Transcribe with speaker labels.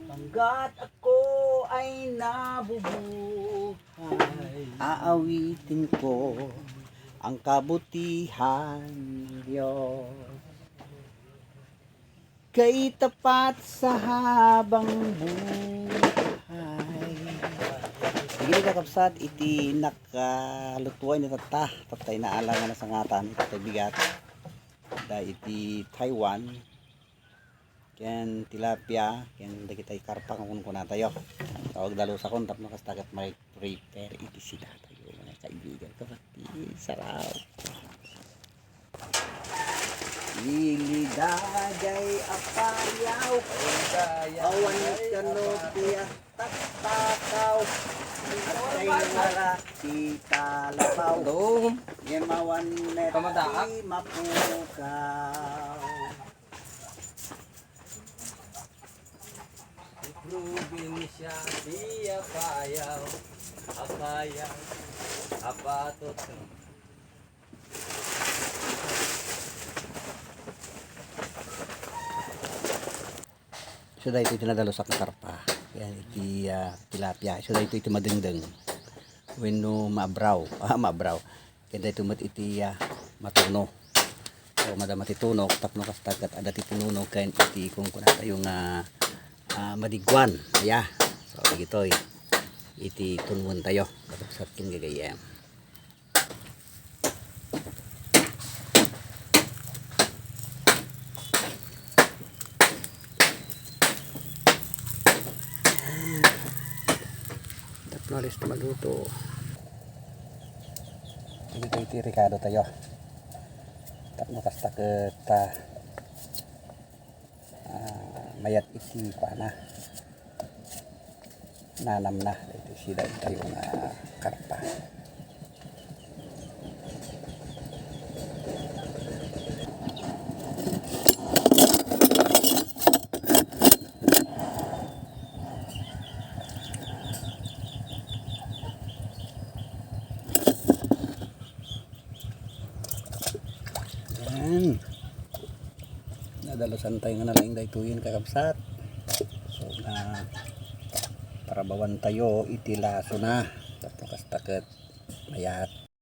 Speaker 1: Hanggat ako ay nabubuhay, aawitin ko ang kabutihan ng Diyos. Kay tapat sa habang buhay. Sige ka kapsat, iti nakalutuay ni tata. Tatay na alangan na sa ngatan, tatay bigat. Da iti Taiwan. Ken tilapia, ken dagitay karpa kung kuna tayo. Tawag dalo sa kon tapno kastagat may prepare iti sila tayo mga kaibigan ko. Sarap. Ilidagay apayaw, awan kanopia tatakaw, at kay naraki talapaw, yemawan neti mapukaw.
Speaker 2: Probinsya di apayaw, apayaw, apatot.
Speaker 1: So dahil ito tinadalosak na karpa. Yan iti tilapia. So dahil ito madengdeng. When no mabraw. Mabraw. Kaya dahil ito iti matuno. So madama titunok. Tapno kastagat ada ti pununo. Kaya iti kung kunata yung madigwan. Yeah. So ito iti tunwon tayo. Katapsat kin gagayam. Nalis na maluto. Dito iti Ricardo tayo. Tapno kastaket mayat iti pana. Nanam na. Ito sila tayo na karpa. Nadalosan tayo nga nalaing daytoyin kakabsat. So na para bawan tayo iti laso na. Tapos kastaket mayat.